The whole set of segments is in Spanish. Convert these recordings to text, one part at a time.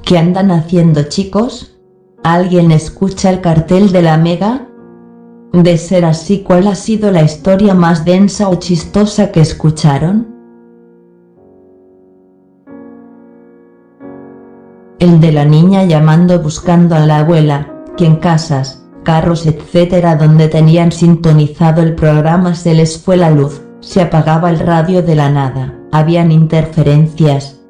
¿Qué andan haciendo, chicos? ¿Alguien escucha el cartel de la Mega? De ser así, ¿cuál ha sido la historia más densa o chistosa que escucharon? El de la niña llamando buscando a la abuela, que en casas, carros etcétera donde tenían sintonizado el programa se les fue la luz, se apagaba el radio de la nada, habían interferencias.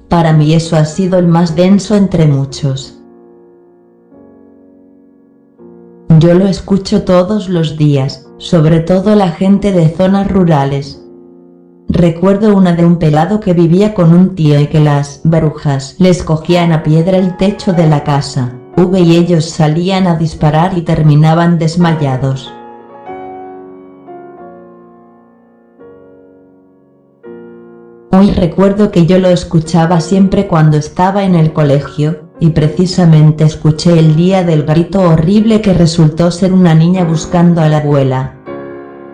Para mí eso ha sido el más denso entre muchos. Yo lo escucho todos los días, sobre todo la gente de zonas rurales. Recuerdo una de un pelado que vivía con un tío y que las brujas les cogían a piedra el techo de la casa, y ellos salían a disparar y terminaban desmayados. Hoy recuerdo que yo lo escuchaba siempre cuando estaba en el colegio, y precisamente escuché el día del grito horrible que resultó ser una niña buscando a la abuela.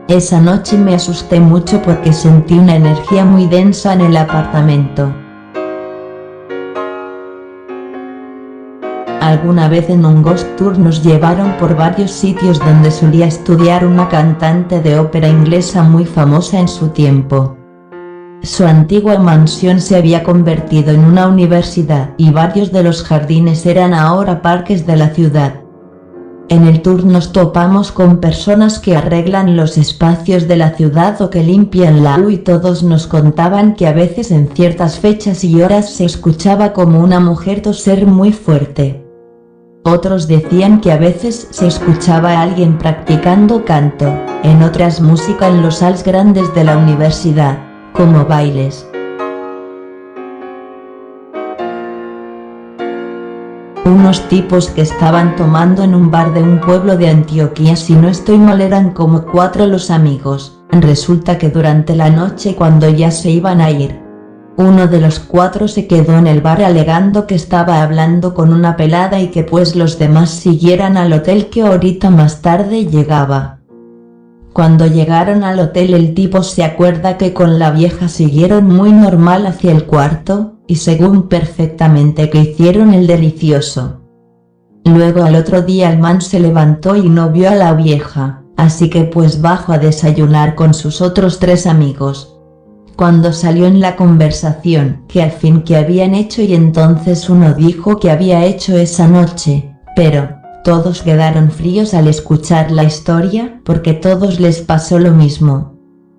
Esa noche me asusté mucho porque sentí una energía muy densa en el apartamento. Alguna vez en un ghost tour nos llevaron por varios sitios donde solía estudiar una cantante de ópera inglesa muy famosa en su tiempo. Su antigua mansión se había convertido en una universidad y varios de los jardines eran ahora parques de la ciudad. En el tour nos topamos con personas que arreglan los espacios de la ciudad o que limpian la y todos nos contaban que a veces en ciertas fechas y horas se escuchaba como una mujer toser muy fuerte. Otros decían que a veces se escuchaba a alguien practicando canto, en otras música en los halls grandes de la universidad, como bailes. Unos tipos que estaban tomando en un bar de un pueblo de Antioquia, si no estoy mal eran como 4 los amigos. Resulta que durante la noche cuando ya se iban a ir, uno de los 4 se quedó en el bar alegando que estaba hablando con una pelada y que pues los demás siguieran al hotel que horita más tarde llegaba. Cuando llegaron al hotel el tipo se acuerda que con la vieja siguieron muy normal hacia el cuarto, y según perfectamente que hicieron el delicioso. Luego al otro día el man se levantó y no vio a la vieja, así que pues bajó a desayunar con sus otros 3 amigos. Cuando salió en la conversación que al fin que habían hecho y entonces uno dijo que había hecho esa noche, pero todos quedaron fríos al escuchar la historia porque todos les pasó lo mismo.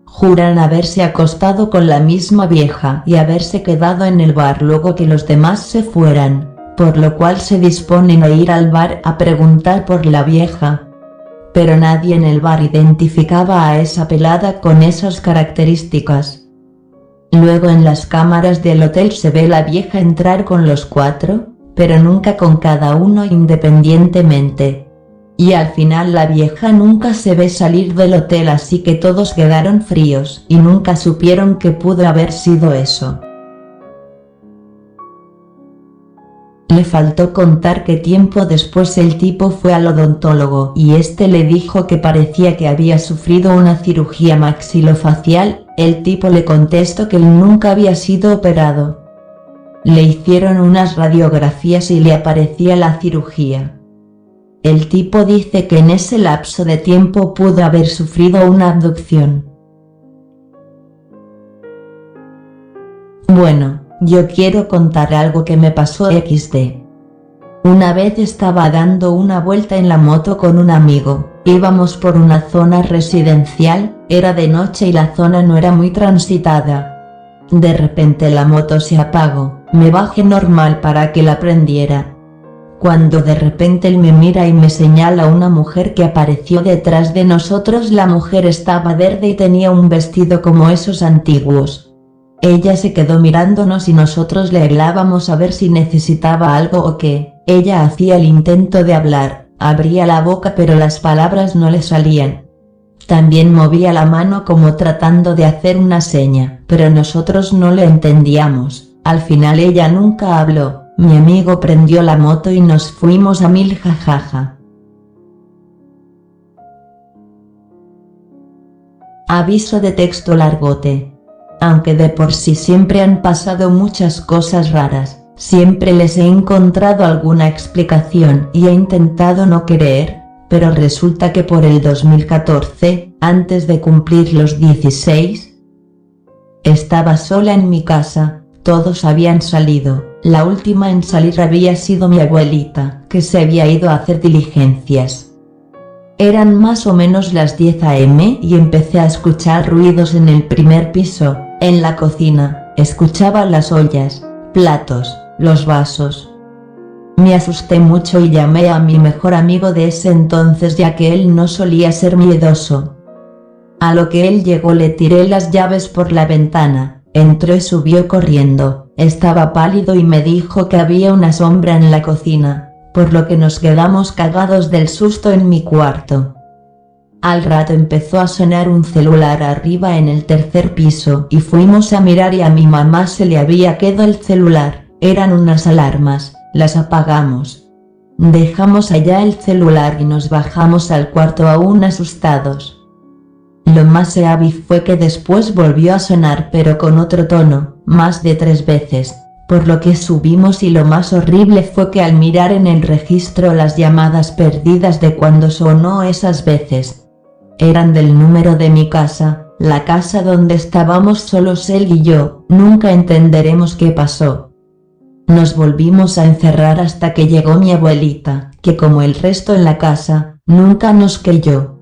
Juran haberse acostado con la misma vieja y haberse quedado en el bar luego que los demás se fueran, por lo cual se disponen a ir al bar a preguntar por la vieja. Pero nadie en el bar identificaba a esa pelada con esas características. Luego en las cámaras del hotel se ve la vieja entrar con los 4, pero nunca con cada uno independientemente. Y al final la vieja nunca se ve salir del hotel, así que todos quedaron fríos y nunca supieron qué pudo haber sido eso. Le faltó contar que tiempo después el tipo fue al odontólogo y este le dijo que parecía que había sufrido una cirugía maxilofacial. El tipo le contestó que él nunca había sido operado. Le hicieron unas radiografías y le aparecía la cirugía. El tipo dice que en ese lapso de tiempo pudo haber sufrido una abducción. Bueno, yo quiero contar algo que me pasó XD. Una vez estaba dando una vuelta en la moto con un amigo, íbamos por una zona residencial, era de noche y la zona no era muy transitada. De repente la moto se apagó, me bajé normal para que la prendiera. Cuando de repente él me mira y me señala una mujer que apareció detrás de nosotros. La mujer estaba verde y tenía un vestido como esos antiguos. Ella se quedó mirándonos y nosotros le hablábamos a ver si necesitaba algo o qué. Ella hacía el intento de hablar, abría la boca pero las palabras no le salían. También movía la mano como tratando de hacer una seña, pero nosotros no le entendíamos. Al final ella nunca habló. Mi amigo prendió la moto y nos fuimos a 1000 jajaja. Aviso de texto largote. Aunque de por sí siempre han pasado muchas cosas raras, Siempre les he encontrado alguna explicación y he intentado no creer, pero resulta que por el 2014, antes de cumplir los 16, estaba sola en mi casa, todos habían salido, la última en salir había sido mi abuelita, que se había ido a hacer diligencias. Eran más o menos las 10 a.m. y empecé a escuchar ruidos en el primer piso, en la cocina, escuchaba las ollas, platos, los vasos. Me asusté mucho y llamé a mi mejor amigo de ese entonces ya que él no solía ser miedoso. A lo que él llegó le tiré las llaves por la ventana, entró y subió corriendo, estaba pálido y me dijo que había una sombra en la cocina, por lo que nos quedamos cagados del susto en mi cuarto. Al rato empezó a sonar un celular arriba en el tercer piso y fuimos a mirar y a mi mamá se le había quedado el celular, eran unas alarmas, las apagamos. Dejamos allá el celular y nos bajamos al cuarto aún asustados. Lo más heavy fue que después volvió a sonar pero con otro tono, más de 3 veces. Por lo que subimos y lo más horrible fue que al mirar en el registro las llamadas perdidas de cuando sonó esas veces, eran del número de mi casa, la casa donde estábamos solos él y yo, nunca entenderemos qué pasó. Nos volvimos a encerrar hasta que llegó mi abuelita, que como el resto en la casa, nunca nos creyó.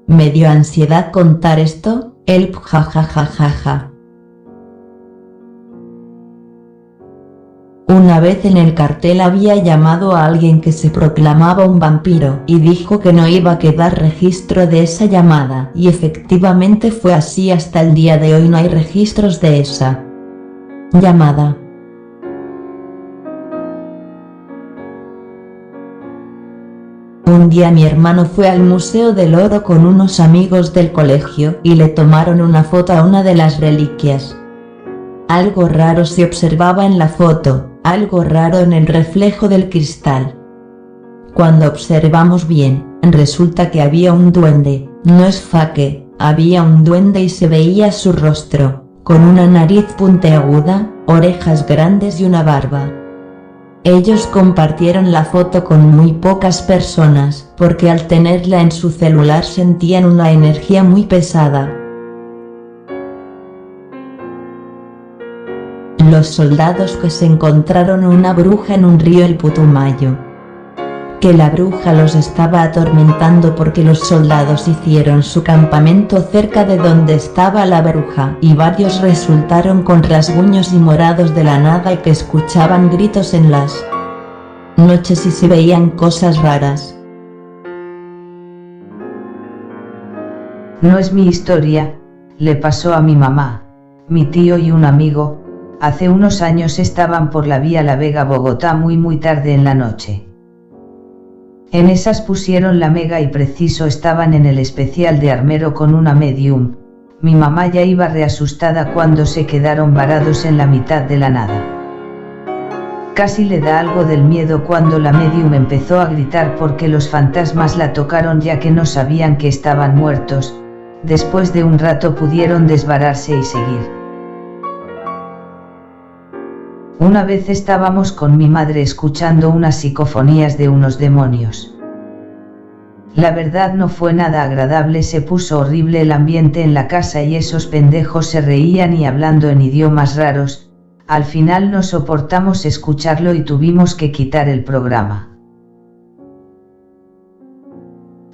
Me dio ansiedad contar esto, él jajajajaja. Una vez en el cartel había llamado a alguien que se proclamaba un vampiro y dijo que no iba a quedar registro de esa llamada y efectivamente fue así. Hasta el día de hoy no hay registros de esa llamada. Un día mi hermano fue al Museo del Oro con unos amigos del colegio y le tomaron una foto a una de las reliquias. Algo raro se observaba en la foto, algo raro en el reflejo del cristal. Cuando observamos bien, resulta que había un duende, no es fake, había un duende y se veía su rostro, con una nariz puntiaguda, orejas grandes y una barba. Ellos compartieron la foto con muy pocas personas, porque al tenerla en su celular sentían una energía muy pesada. Los soldados que se encontraron una bruja en un río el Putumayo. Que la bruja los estaba atormentando porque los soldados hicieron su campamento cerca de donde estaba la bruja y varios resultaron con rasguños y morados de la nada y que escuchaban gritos en las noches y se veían cosas raras. No es mi historia, le pasó a mi mamá, mi tío y un amigo. Hace unos años estaban por la vía La Vega-Bogotá muy tarde en la noche. En esas pusieron la mega y preciso estaban en el especial de Armero con una medium. Mi mamá ya iba reasustada cuando se quedaron varados en la mitad de la nada. Casi le da algo del miedo cuando la medium empezó a gritar porque los fantasmas la tocaron ya que no sabían que estaban muertos. Después de un rato pudieron desvararse y seguir. Una vez estábamos con mi madre escuchando unas psicofonías de unos demonios. La verdad no fue nada agradable, se puso horrible el ambiente en la casa y esos pendejos se reían y hablando en idiomas raros. Al final no soportamos escucharlo y tuvimos que quitar el programa.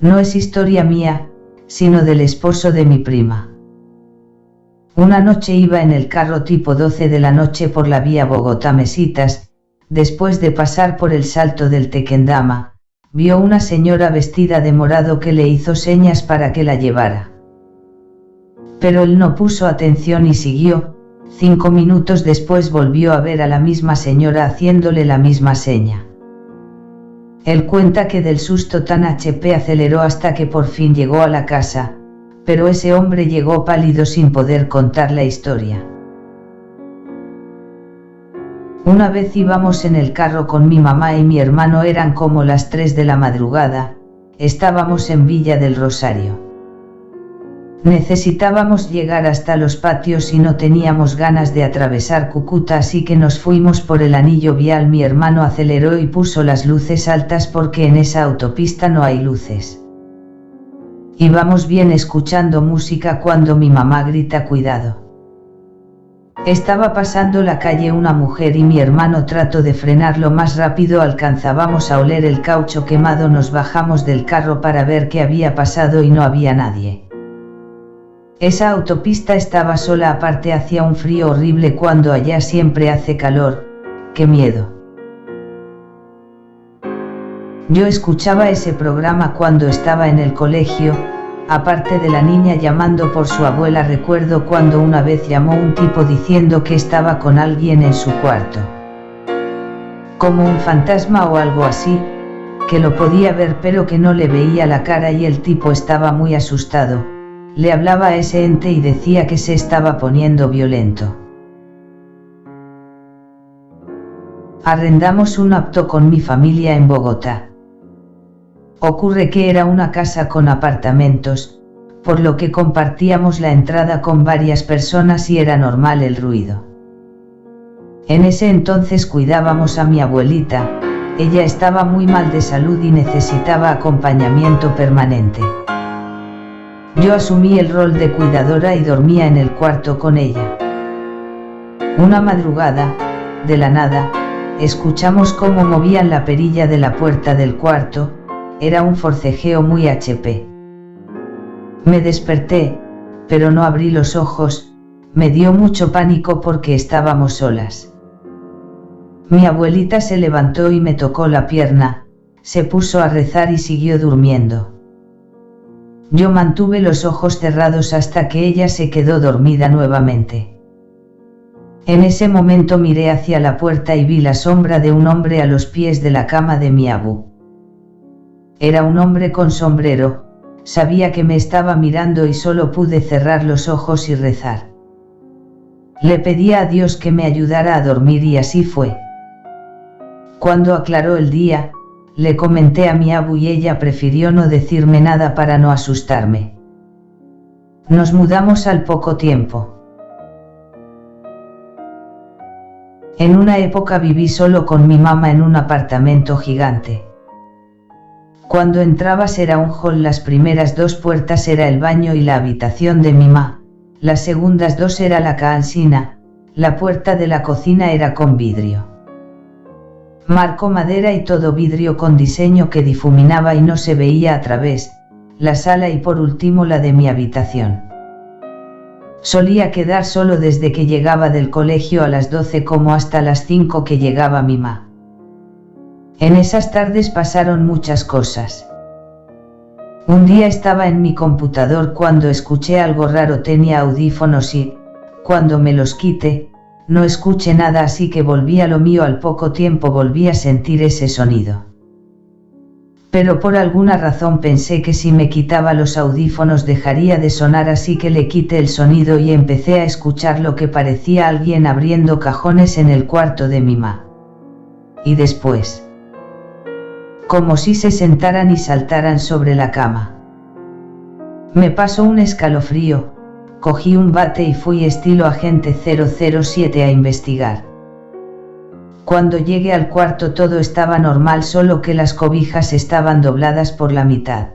No es historia mía, sino del esposo de mi prima. Una noche iba en el carro tipo 12 de la noche por la vía Bogotá-Mesitas, después de pasar por el Salto del Tequendama, vio una señora vestida de morado que le hizo señas para que la llevara. Pero él no puso atención y siguió. 5 minutos después volvió a ver a la misma señora haciéndole la misma seña. Él cuenta que del susto tan HP aceleró hasta que por fin llegó a la casa, pero ese hombre llegó pálido sin poder contar la historia. Una vez íbamos en el carro con mi mamá y mi hermano, eran como las 3 de la madrugada, estábamos en Villa del Rosario. Necesitábamos llegar hasta los patios y no teníamos ganas de atravesar Cúcuta, así que nos fuimos por el anillo vial. Mi hermano aceleró y puso las luces altas porque en esa autopista no hay luces. Íbamos bien escuchando música cuando mi mamá grita: cuidado. Estaba pasando la calle una mujer y mi hermano trató de frenar lo más rápido alcanzábamos a oler el caucho quemado. Nos bajamos del carro para ver qué había pasado y no había nadie. Esa autopista estaba sola, aparte hacía un frío horrible cuando allá siempre hace calor. ¡Qué miedo! Yo escuchaba ese programa cuando estaba en el colegio, aparte de la niña llamando por su abuela. Recuerdo cuando una vez llamó un tipo diciendo que estaba con alguien en su cuarto. Como un fantasma o algo así, que lo podía ver pero que no le veía la cara y el tipo estaba muy asustado. Le hablaba a ese ente y decía que se estaba poniendo violento. Arrendamos un apto con mi familia en Bogotá. Ocurre que era una casa con apartamentos, por lo que compartíamos la entrada con varias personas y era normal el ruido. En ese entonces cuidábamos a mi abuelita, ella estaba muy mal de salud y necesitaba acompañamiento permanente. Yo asumí el rol de cuidadora y dormía en el cuarto con ella. Una madrugada, de la nada, escuchamos cómo movían la perilla de la puerta del cuarto. Era un forcejeo muy HP. Me desperté, pero no abrí los ojos, me dio mucho pánico porque estábamos solas. Mi abuelita se levantó y me tocó la pierna, se puso a rezar y siguió durmiendo. Yo mantuve los ojos cerrados hasta que ella se quedó dormida nuevamente. En ese momento miré hacia la puerta y vi la sombra de un hombre a los pies de la cama de mi abú. Era un hombre con sombrero, sabía que me estaba mirando y solo pude cerrar los ojos y rezar. Le pedí a Dios que me ayudara a dormir y así fue. Cuando aclaró el día, le comenté a mi abú y ella prefirió no decirme nada para no asustarme. Nos mudamos al poco tiempo. En una época viví solo con mi mamá en un apartamento gigante. Cuando entrabas era un hall, las primeras dos puertas era el baño y la habitación de mi mamá, las segundas dos era la cocina, la puerta de la cocina era con vidrio. Marco madera y todo vidrio con diseño que difuminaba y no se veía a través, la sala y por último la de mi habitación. Solía quedar solo desde que llegaba del colegio a las 12 como hasta las 5 que llegaba mi mamá. En esas tardes pasaron muchas cosas. Un día estaba en mi computador cuando escuché algo raro, tenía audífonos y, cuando me los quité, no escuché nada, así que volví a lo mío. Al poco tiempo volví a sentir ese sonido. Pero por alguna razón pensé que si me quitaba los audífonos dejaría de sonar, así que le quité el sonido y empecé a escuchar lo que parecía alguien abriendo cajones en el cuarto de mi mamá. Y después, como si se sentaran y saltaran sobre la cama. Me pasó un escalofrío, cogí un bate y fui estilo agente 007 a investigar. Cuando llegué al cuarto todo estaba normal, solo que las cobijas estaban dobladas por la mitad.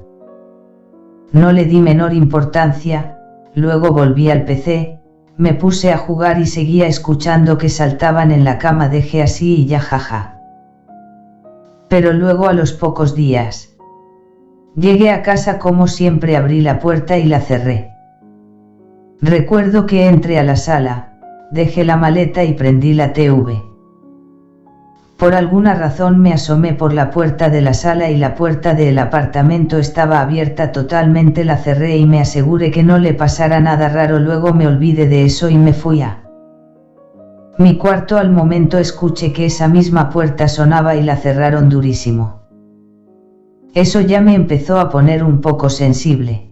No le di menor importancia, luego volví al PC, me puse a jugar y seguía escuchando que saltaban en la cama, dejé así y ya jaja. Pero luego a los pocos días, llegué a casa como siempre, abrí la puerta y la cerré. Recuerdo que entré a la sala, dejé la maleta y prendí la TV. Por alguna razón me asomé por la puerta de la sala y la puerta del apartamento estaba abierta totalmente, la cerré y me aseguré que no le pasara nada raro. Luego me olvidé de eso y me fui a mi cuarto. Al momento escuché que esa misma puerta sonaba y la cerraron durísimo. Eso ya me empezó a poner un poco sensible.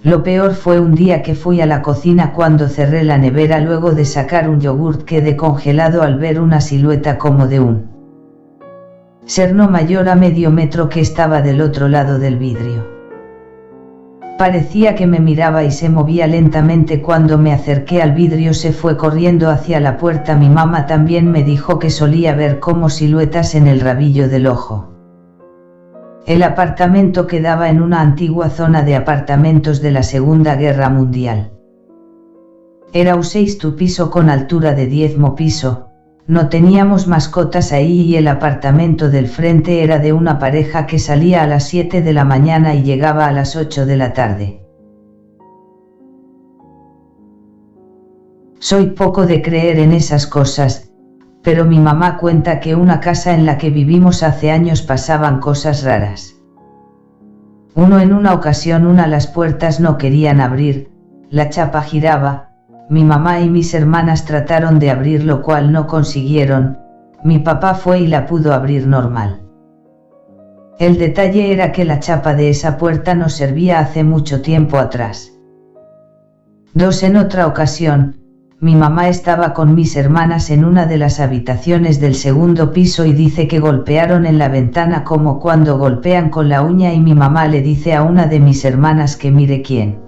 Lo peor fue un día que fui a la cocina cuando cerré la nevera luego de sacar un yogurt, quedé congelado al ver una silueta como de un ser no mayor a medio metro que estaba del otro lado del vidrio. Parecía que me miraba y se movía lentamente. Cuando me acerqué al vidrio se fue corriendo hacia la puerta. Mi mamá también me dijo que solía ver como siluetas en el rabillo del ojo. El apartamento quedaba en una antigua zona de apartamentos de la Segunda Guerra Mundial. Era un 6 piso con altura de 10 piso. No teníamos mascotas ahí y el apartamento del frente era de una pareja que salía a las 7 de la mañana y llegaba a las 8 de la tarde. Soy poco de creer en esas cosas, pero mi mamá cuenta que una casa en la que vivimos hace años pasaban cosas raras. En una ocasión las puertas no querían abrir, la chapa giraba. Mi mamá y mis hermanas trataron de abrir, lo cual no consiguieron. Mi papá fue y la pudo abrir normal. El detalle era que la chapa de esa puerta no servía hace mucho tiempo atrás. En otra ocasión, mi mamá estaba con mis hermanas en una de las habitaciones del segundo piso y dice que golpearon en la ventana como cuando golpean con la uña, y mi mamá le dice a una de mis hermanas que mire quién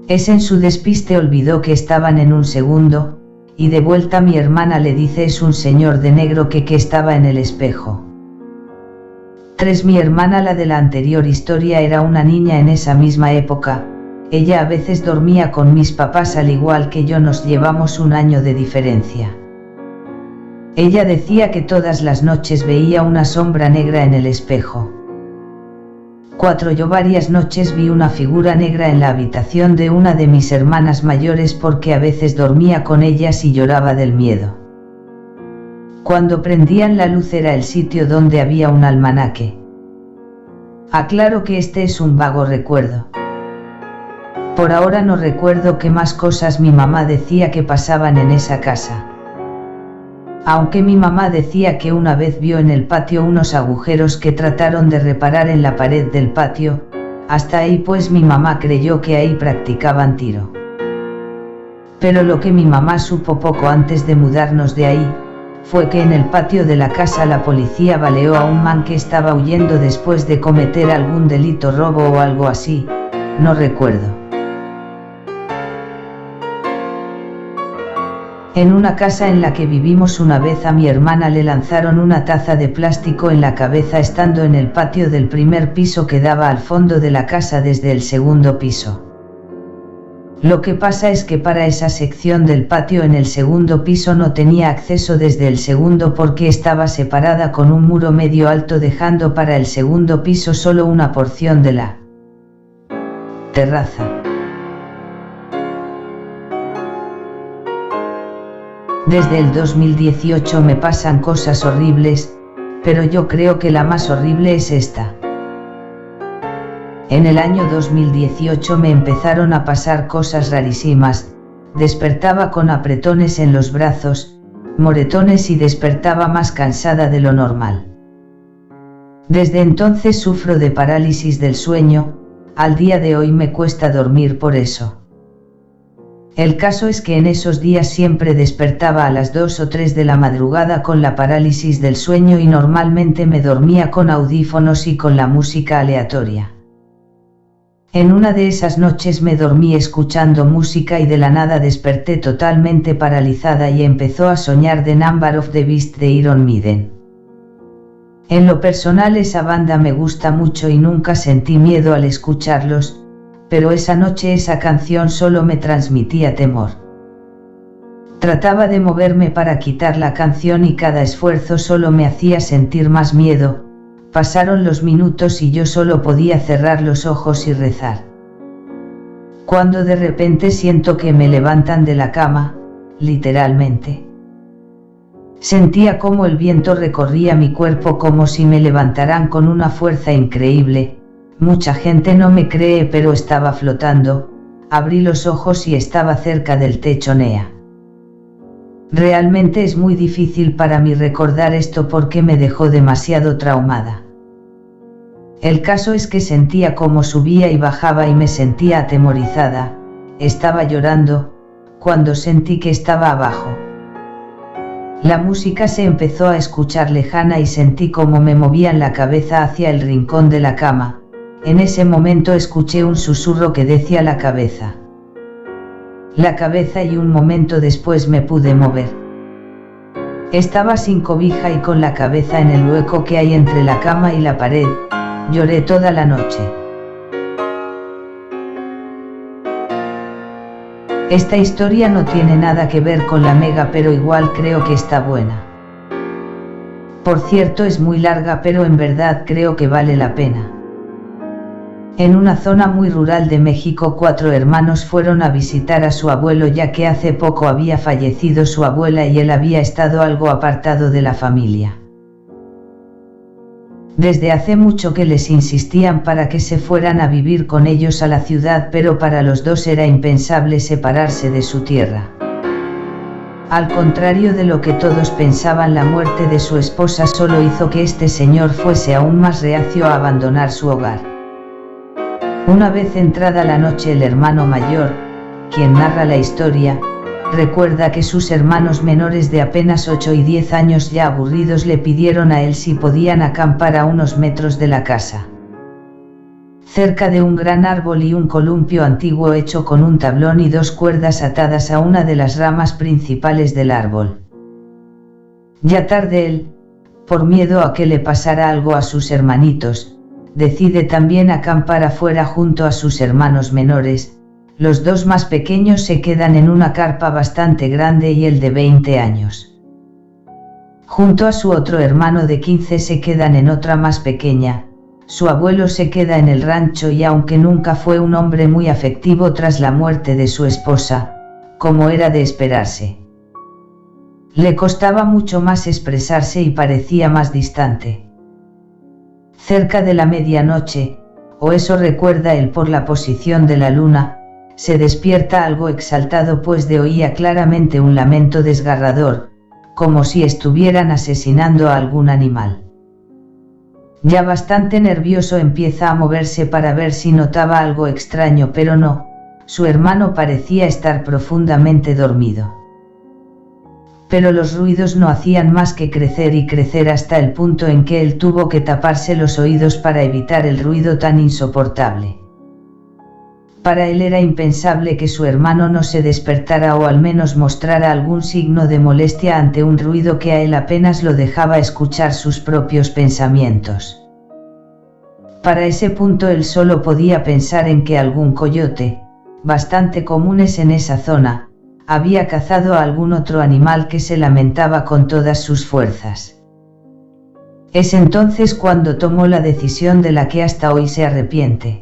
es. En su despiste olvidó que estaban en un segundo, y de vuelta mi hermana le dice es un señor de negro que estaba en el espejo. Mi hermana, la de la anterior historia, era una niña en esa misma época. Ella a veces dormía con mis papás al igual que yo, nos llevamos un año de diferencia. Ella decía que todas las noches veía una sombra negra en el espejo. Yo varias noches vi una figura negra en la habitación de una de mis hermanas mayores porque a veces dormía con ellas y lloraba del miedo. Cuando prendían la luz era el sitio donde había un almanaque. Aclaro que este es un vago recuerdo. Por ahora no recuerdo qué más cosas mi mamá decía que pasaban en esa casa. Aunque mi mamá decía que una vez vio en el patio unos agujeros que trataron de reparar en la pared del patio, hasta ahí pues mi mamá creyó que ahí practicaban tiro. Pero lo que mi mamá supo poco antes de mudarnos de ahí, fue que en el patio de la casa la policía baleó a un man que estaba huyendo después de cometer algún delito, robo o algo así, no recuerdo. En una casa en la que vivimos una vez a mi hermana le lanzaron una taza de plástico en la cabeza estando en el patio del primer piso que daba al fondo de la casa desde el segundo piso. Lo que pasa es que para esa sección del patio en el segundo piso no tenía acceso desde el segundo porque estaba separada con un muro medio alto, dejando para el segundo piso solo una porción de la terraza. Desde el 2018 me pasan cosas horribles, pero yo creo que la más horrible es esta. En el año 2018 me empezaron a pasar cosas rarísimas, despertaba con apretones en los brazos, moretones y despertaba más cansada de lo normal. Desde entonces sufro de parálisis del sueño, al día de hoy me cuesta dormir por eso. El caso es que en esos días siempre despertaba a las 2 o 3 de la madrugada con la parálisis del sueño y normalmente me dormía con audífonos y con la música aleatoria. En una de esas noches me dormí escuchando música y de la nada desperté totalmente paralizada y empezó a soñar The Number of the Beast de Iron Maiden. En lo personal esa banda me gusta mucho y nunca sentí miedo al escucharlos, pero esa noche esa canción solo me transmitía temor. Trataba de moverme para quitar la canción y cada esfuerzo solo me hacía sentir más miedo. Pasaron los minutos y yo solo podía cerrar los ojos y rezar. Cuando de repente siento que me levantan de la cama, literalmente. Sentía como el viento recorría mi cuerpo como si me levantaran con una fuerza increíble. Mucha gente no me cree, pero estaba flotando. Abrí los ojos y estaba cerca del techo NEA. Realmente es muy difícil para mí recordar esto porque me dejó demasiado traumada. El caso es que sentía cómo subía y bajaba y me sentía atemorizada, estaba llorando, cuando sentí que estaba abajo. La música se empezó a escuchar lejana y sentí cómo me movían la cabeza hacia el rincón de la cama, En ese momento escuché un susurro que decía la cabeza. La cabeza y un momento después me pude mover. Estaba sin cobija y con la cabeza en el hueco que hay entre la cama y la pared. Lloré toda la noche. Esta historia no tiene nada que ver con la mega, pero igual creo que está buena. Por cierto, es muy larga, pero en verdad creo que vale la pena. En una zona muy rural de México, 4 hermanos fueron a visitar a su abuelo, ya que hace poco había fallecido su abuela y él había estado algo apartado de la familia. Desde hace mucho que les insistían para que se fueran a vivir con ellos a la ciudad, pero para los dos era impensable separarse de su tierra. Al contrario de lo que todos pensaban, la muerte de su esposa solo hizo que este señor fuese aún más reacio a abandonar su hogar. Una vez entrada la noche, el hermano mayor, quien narra la historia, recuerda que sus hermanos menores de apenas 8 y 10 años, ya aburridos, le pidieron a él si podían acampar a unos metros de la casa, cerca de un gran árbol y un columpio antiguo hecho con un tablón y 2 cuerdas atadas a una de las ramas principales del árbol. Ya tarde él, por miedo a que le pasara algo a sus hermanitos, decide también acampar afuera junto a sus hermanos menores. Los 2 más pequeños se quedan en una carpa bastante grande y el de 20 años, junto a su otro hermano de 15, se quedan en otra más pequeña. Su abuelo se queda en el rancho y aunque nunca fue un hombre muy afectivo tras la muerte de su esposa, como era de esperarse, le costaba mucho más expresarse y parecía más distante. Cerca de la medianoche, o eso recuerda él por la posición de la luna, se despierta algo exaltado, pues oía claramente un lamento desgarrador, como si estuvieran asesinando a algún animal. Ya bastante nervioso empieza a moverse para ver si notaba algo extraño, pero no, su hermano parecía estar profundamente dormido. Pero los ruidos no hacían más que crecer y crecer hasta el punto en que él tuvo que taparse los oídos para evitar el ruido tan insoportable. Para él era impensable que su hermano no se despertara o al menos mostrara algún signo de molestia ante un ruido que a él apenas lo dejaba escuchar sus propios pensamientos. Para ese punto él solo podía pensar en que algún coyote, bastante comunes en esa zona, había cazado a algún otro animal que se lamentaba con todas sus fuerzas. Es entonces cuando tomó la decisión de la que hasta hoy se arrepiente.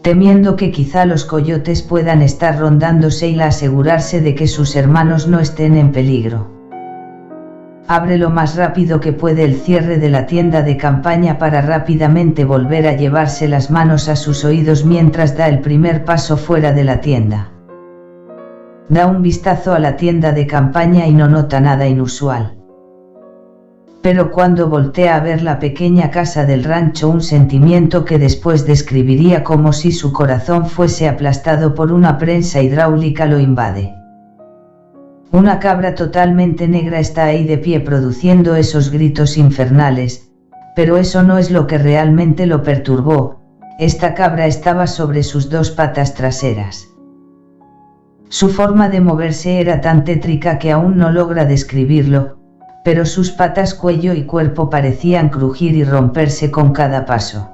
Temiendo que quizá los coyotes puedan estar rondándose y asegurarse de que sus hermanos no estén en peligro, abre lo más rápido que puede el cierre de la tienda de campaña para rápidamente volver a llevarse las manos a sus oídos mientras da el primer paso fuera de la tienda. Da un vistazo a la tienda de campaña y no nota nada inusual. Pero cuando voltea a ver la pequeña casa del rancho, un sentimiento que después describiría como si su corazón fuese aplastado por una prensa hidráulica lo invade. Una cabra totalmente negra está ahí de pie produciendo esos gritos infernales, pero eso no es lo que realmente lo perturbó. Esta cabra estaba sobre sus 2 patas traseras. Su forma de moverse era tan tétrica que aún no logra describirlo, pero sus patas, cuello y cuerpo parecían crujir y romperse con cada paso.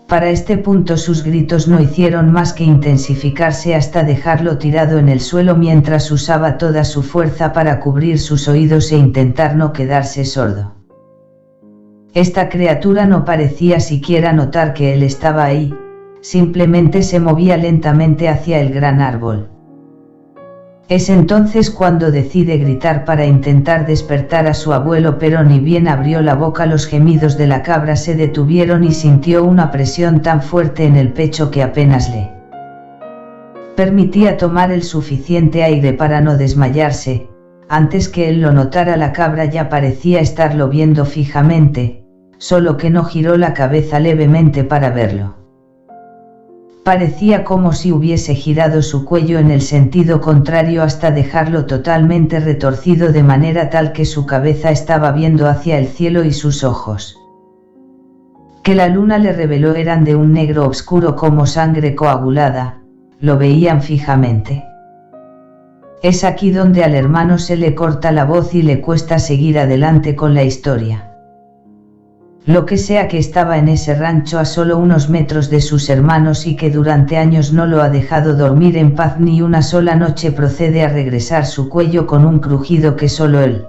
Para este punto sus gritos no hicieron más que intensificarse hasta dejarlo tirado en el suelo mientras usaba toda su fuerza para cubrir sus oídos e intentar no quedarse sordo. Esta criatura no parecía siquiera notar que él estaba ahí, simplemente se movía lentamente hacia el gran árbol. Es entonces cuando decide gritar para intentar despertar a su abuelo, pero ni bien abrió la boca los gemidos de la cabra se detuvieron y sintió una presión tan fuerte en el pecho que apenas le permitía tomar el suficiente aire para no desmayarse. Antes que él lo notara, la cabra ya parecía estarlo viendo fijamente, solo que no giró la cabeza levemente para verlo. Parecía como si hubiese girado su cuello en el sentido contrario hasta dejarlo totalmente retorcido de manera tal que su cabeza estaba viendo hacia el cielo y sus ojos, que la luna le reveló eran de un negro oscuro como sangre coagulada, lo veían fijamente. Es aquí donde al hermano se le corta la voz y le cuesta seguir adelante con la historia. Lo que sea que estaba en ese rancho a solo unos metros de sus hermanos y que durante años no lo ha dejado dormir en paz ni una sola noche procede a regresar su cuello con un crujido que solo él.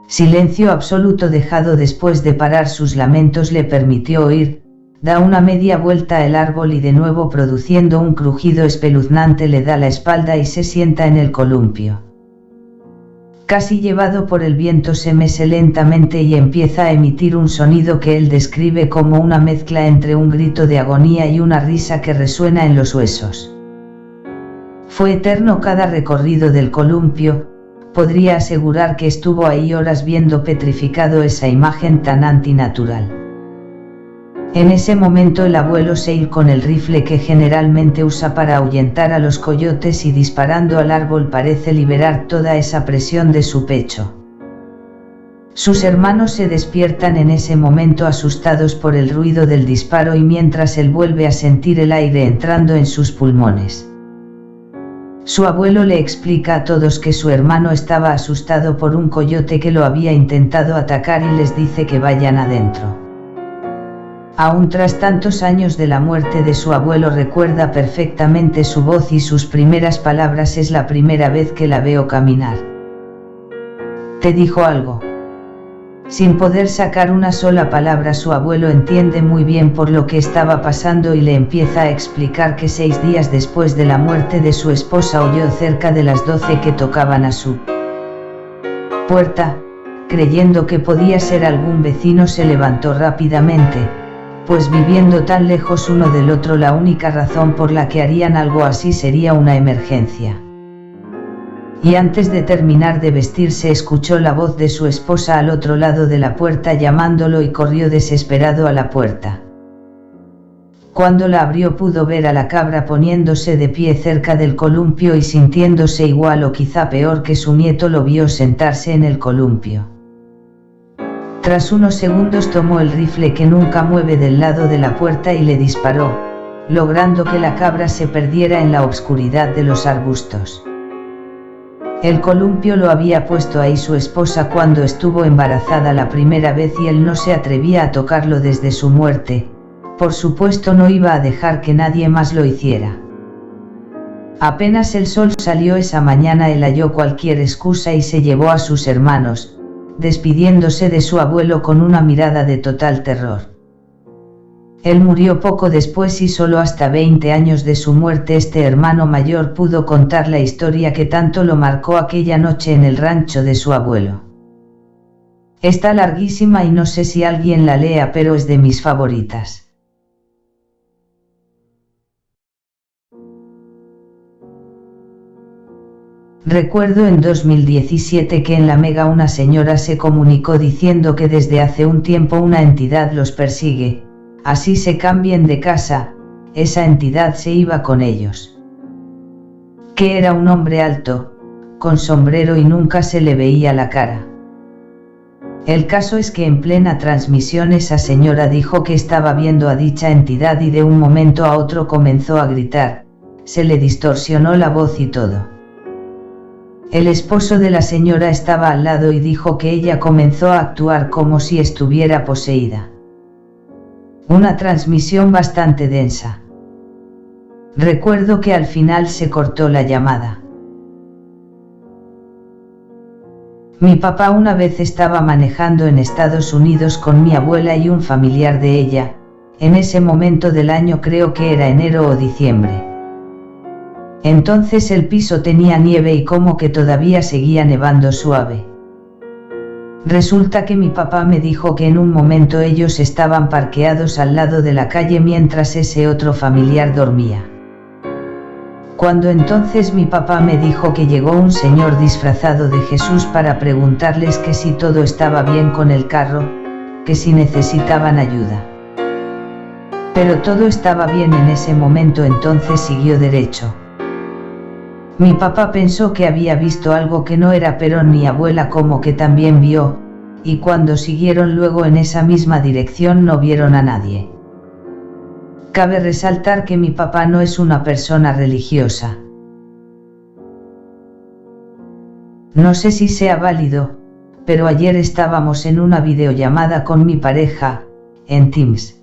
Silencio absoluto dejado después de parar sus lamentos le permitió oír, da una media vuelta el árbol y de nuevo produciendo un crujido espeluznante le da la espalda y se sienta en el columpio. Casi llevado por el viento se mece lentamente y empieza a emitir un sonido que él describe como una mezcla entre un grito de agonía y una risa que resuena en los huesos. Fue eterno cada recorrido del columpio, podría asegurar que estuvo ahí horas viendo petrificado esa imagen tan antinatural. En ese momento el abuelo Seir con el rifle que generalmente usa para ahuyentar a los coyotes y disparando al árbol parece liberar toda esa presión de su pecho. Sus hermanos se despiertan en ese momento asustados por el ruido del disparo y mientras él vuelve a sentir el aire entrando en sus pulmones. Su abuelo le explica a todos que su hermano estaba asustado por un coyote que lo había intentado atacar y les dice que vayan adentro. Aún tras tantos años de la muerte de su abuelo recuerda perfectamente su voz y sus primeras palabras: es la primera vez que la veo caminar. ¿Te dijo algo? Sin poder sacar una sola palabra, su abuelo entiende muy bien por lo que estaba pasando y le empieza a explicar que 6 días después de la muerte de su esposa oyó cerca de las 12 que tocaban a su puerta. Creyendo que podía ser algún vecino se levantó rápidamente, pues viviendo tan lejos uno del otro la única razón por la que harían algo así sería una emergencia. Y antes de terminar de vestirse escuchó la voz de su esposa al otro lado de la puerta llamándolo y corrió desesperado a la puerta. Cuando la abrió pudo ver a la cabra poniéndose de pie cerca del columpio y sintiéndose igual o quizá peor que su nieto lo vio sentarse en el columpio. Tras unos segundos tomó el rifle que nunca mueve del lado de la puerta y le disparó, logrando que la cabra se perdiera en la oscuridad de los arbustos. El columpio lo había puesto ahí su esposa cuando estuvo embarazada la primera vez y él no se atrevía a tocarlo desde su muerte, por supuesto no iba a dejar que nadie más lo hiciera. Apenas el sol salió esa mañana él halló cualquier excusa y se llevó a sus hermanos, despidiéndose de su abuelo con una mirada de total terror. Él murió poco después y solo hasta 20 años de su muerte este hermano mayor pudo contar la historia que tanto lo marcó aquella noche en el rancho de su abuelo. Está larguísima y no sé si alguien la lea, pero es de mis favoritas. Recuerdo en 2017 que en la Mega una señora se comunicó diciendo que desde hace un tiempo una entidad los persigue, así se cambien de casa, esa entidad se iba con ellos. Que era un hombre alto, con sombrero y nunca se le veía la cara. El caso es que en plena transmisión esa señora dijo que estaba viendo a dicha entidad y de un momento a otro comenzó a gritar, se le distorsionó la voz y todo. El esposo de la señora estaba al lado y dijo que ella comenzó a actuar como si estuviera poseída. Una transmisión bastante densa. Recuerdo que al final se cortó la llamada. Mi papá una vez estaba manejando en Estados Unidos con mi abuela y un familiar de ella, en ese momento del año creo que era enero o diciembre. Entonces el piso tenía nieve y como que todavía seguía nevando suave. Resulta que mi papá me dijo que en un momento ellos estaban parqueados al lado de la calle mientras ese otro familiar dormía. Cuando entonces mi papá me dijo que llegó un señor disfrazado de Jesús para preguntarles que si todo estaba bien con el carro, que si necesitaban ayuda. Pero todo estaba bien en ese momento, entonces siguió derecho. Mi papá pensó que había visto algo que no era, pero mi abuela como que también vio, y cuando siguieron luego en esa misma dirección no vieron a nadie. Cabe resaltar que mi papá no es una persona religiosa. No sé si sea válido, pero ayer estábamos en una videollamada con mi pareja, en Teams.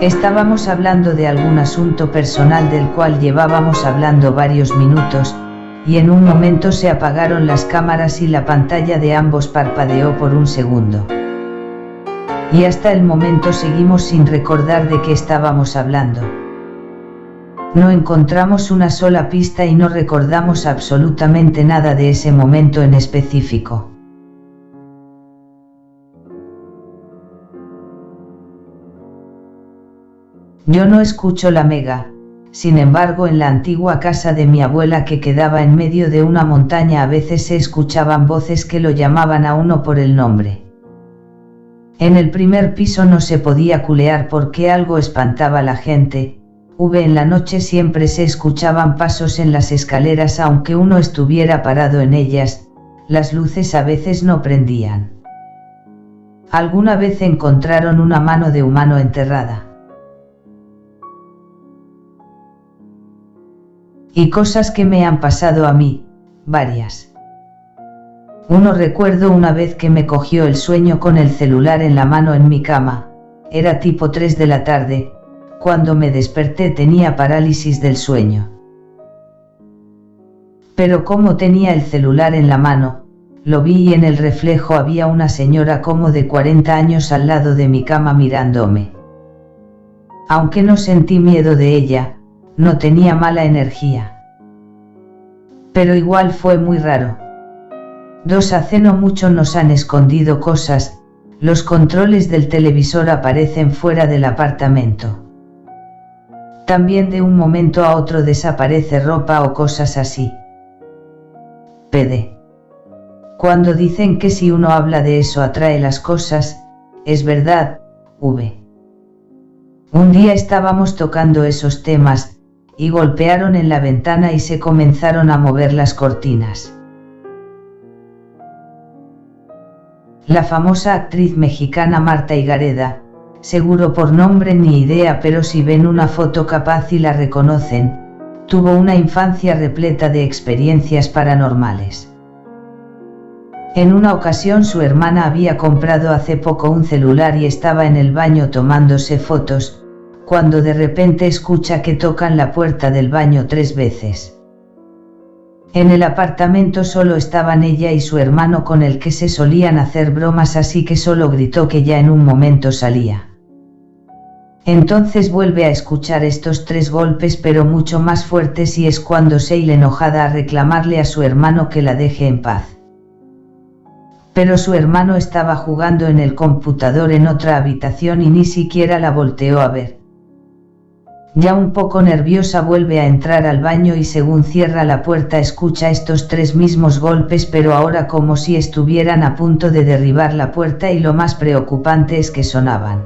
Estábamos hablando de algún asunto personal del cual llevábamos hablando varios minutos, y en un momento se apagaron las cámaras y la pantalla de ambos parpadeó por un segundo. Y hasta el momento seguimos sin recordar de qué estábamos hablando. No encontramos una sola pista y no recordamos absolutamente nada de ese momento en específico. Yo no escucho la mega, sin embargo en la antigua casa de mi abuela que quedaba en medio de una montaña a veces se escuchaban voces que lo llamaban a uno por el nombre. En el primer piso no se podía culear porque algo espantaba a la gente. En la noche siempre se escuchaban pasos en las escaleras aunque uno estuviera parado en ellas, las luces a veces no prendían. Alguna vez encontraron una mano de humano enterrada. Y cosas que me han pasado a mí, varias. Recuerdo una vez que me cogió el sueño con el celular en la mano en mi cama, era tipo 3 de la tarde, cuando me desperté tenía parálisis del sueño. Pero como tenía el celular en la mano, lo vi y en el reflejo había una señora como de 40 años al lado de mi cama mirándome. Aunque no sentí miedo de ella, no tenía mala energía. Pero igual fue muy raro. Hace no mucho nos han escondido cosas, los controles del televisor aparecen fuera del apartamento. También de un momento a otro desaparece ropa o cosas así. PD. Cuando dicen que si uno habla de eso atrae las cosas, es verdad, V. Un día estábamos tocando esos temas, y golpearon en la ventana y se comenzaron a mover las cortinas. La famosa actriz mexicana Marta Higareda, seguro por nombre ni idea pero si ven una foto capaz y la reconocen, tuvo una infancia repleta de experiencias paranormales. En una ocasión su hermana había comprado hace poco un celular y estaba en el baño tomándose fotos, cuando de repente escucha que tocan la puerta del baño 3 veces. En el apartamento solo estaban ella y su hermano con el que se solían hacer bromas así que solo gritó que ya en un momento salía. Entonces vuelve a escuchar estos 3 golpes pero mucho más fuertes y es cuando se ir enojada a reclamarle a su hermano que la deje en paz. Pero su hermano estaba jugando en el computador en otra habitación y ni siquiera la volteó a ver. Ya un poco nerviosa vuelve a entrar al baño y según cierra la puerta escucha estos 3 mismos golpes pero ahora como si estuvieran a punto de derribar la puerta y lo más preocupante es que sonaban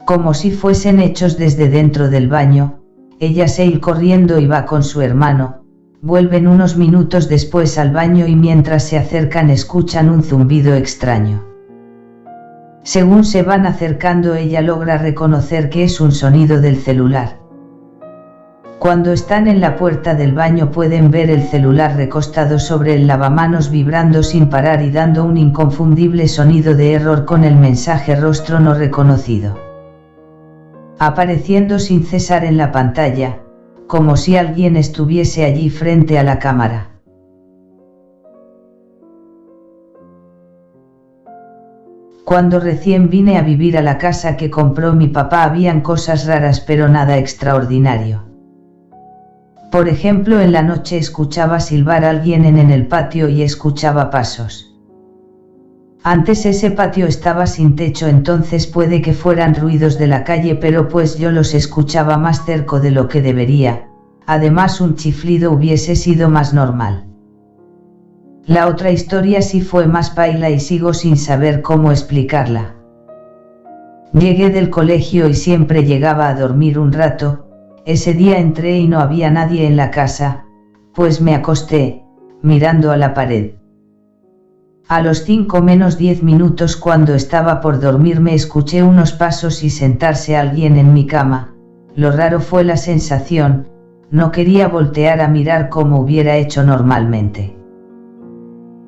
como si fuesen hechos desde dentro del baño. Ella se ir corriendo y va con su hermano, vuelven unos minutos después al baño y mientras se acercan escuchan un zumbido extraño. Según se van acercando ella logra reconocer que es un sonido del celular. Cuando están en la puerta del baño pueden ver el celular recostado sobre el lavamanos vibrando sin parar y dando un inconfundible sonido de error con el mensaje rostro no reconocido, apareciendo sin cesar en la pantalla, como si alguien estuviese allí frente a la cámara. Cuando recién vine a vivir a la casa que compró mi papá habían cosas raras pero nada extraordinario. Por ejemplo, en la noche escuchaba silbar a alguien en el patio y escuchaba pasos. Antes ese patio estaba sin techo, entonces puede que fueran ruidos de la calle, pero pues yo los escuchaba más cerca de lo que debería, además un chiflido hubiese sido más normal. La otra historia sí fue más paila y sigo sin saber cómo explicarla. Llegué del colegio y siempre llegaba a dormir un rato, ese día entré y no había nadie en la casa, pues me acosté, mirando a la pared. A los 5 menos 10 minutos, cuando estaba por dormirme, escuché unos pasos y sentarse alguien en mi cama. Lo raro fue la sensación, no quería voltear a mirar como hubiera hecho normalmente.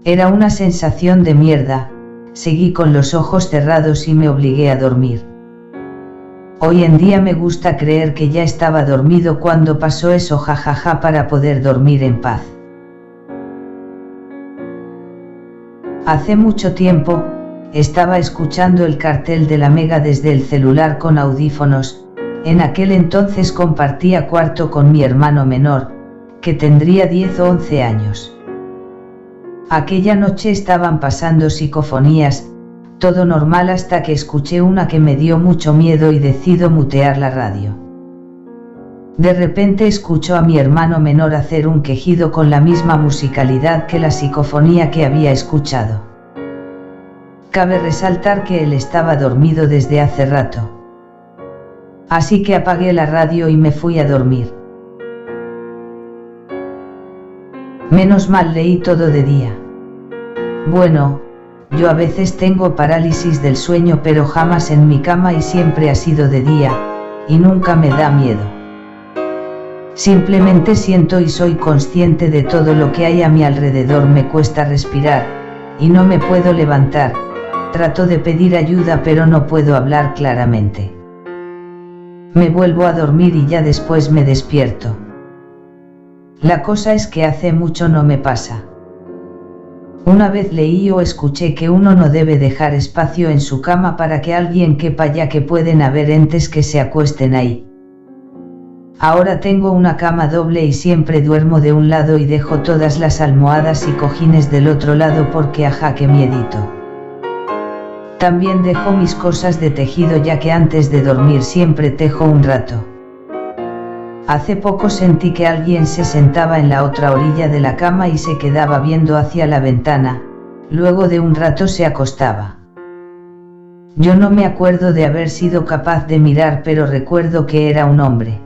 Era una sensación de mierda. Seguí con los ojos cerrados y me obligué a dormir. Hoy en día me gusta creer que ya estaba dormido cuando pasó eso, jajaja, para poder dormir en paz. Hace mucho tiempo, estaba escuchando el cartel de la Mega desde el celular con audífonos. En aquel entonces compartía cuarto con mi hermano menor, que tendría 10 o 11 años. Aquella noche estaban pasando psicofonías, todo normal, hasta que escuché una que me dio mucho miedo y decido mutear la radio. De repente escucho a mi hermano menor hacer un quejido con la misma musicalidad que la psicofonía que había escuchado. Cabe resaltar que él estaba dormido desde hace rato. Así que apagué la radio y me fui a dormir. Menos mal leí todo de día. Bueno, yo a veces tengo parálisis del sueño, pero jamás en mi cama, y siempre ha sido de día, y nunca me da miedo. Simplemente siento y soy consciente de todo lo que hay a mi alrededor. Me cuesta respirar, y no me puedo levantar. Trato de pedir ayuda pero no puedo hablar claramente. Me vuelvo a dormir y ya después me despierto. La cosa es que hace mucho no me pasa. Una vez leí o escuché que uno no debe dejar espacio en su cama para que alguien quepa, ya que pueden haber entes que se acuesten ahí. Ahora tengo una cama doble y siempre duermo de un lado y dejo todas las almohadas y cojines del otro lado porque ajá, que miedito. También dejo mis cosas de tejido, ya que antes de dormir siempre tejo un rato. Hace poco sentí que alguien se sentaba en la otra orilla de la cama y se quedaba viendo hacia la ventana, luego de un rato se acostaba. Yo no me acuerdo de haber sido capaz de mirar, pero recuerdo que era un hombre.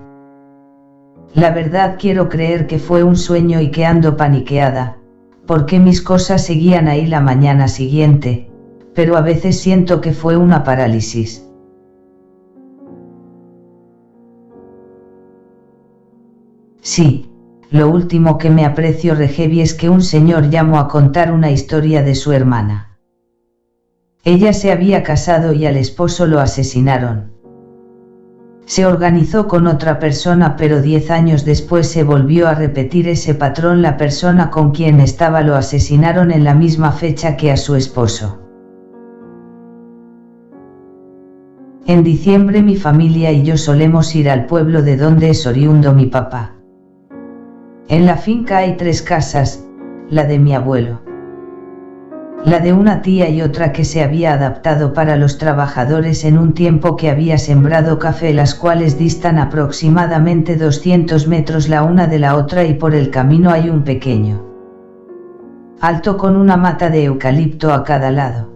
La verdad quiero creer que fue un sueño y que ando paniqueada, porque mis cosas seguían ahí la mañana siguiente, pero a veces siento que fue una parálisis. Sí, lo último que me aprecio re heavy es que un señor llamó a contar una historia de su hermana. Ella se había casado y al esposo lo asesinaron. Se organizó con otra persona, pero 10 años después se volvió a repetir ese patrón. La persona con quien estaba lo asesinaron en la misma fecha que a su esposo. En diciembre mi familia y yo solemos ir al pueblo de donde es oriundo mi papá. En la finca hay 3 casas, la de mi abuelo, la de una tía y otra que se había adaptado para los trabajadores en un tiempo que había sembrado café, las cuales distan aproximadamente 200 metros la una de la otra, y por el camino hay un pequeño alto con una mata de eucalipto a cada lado.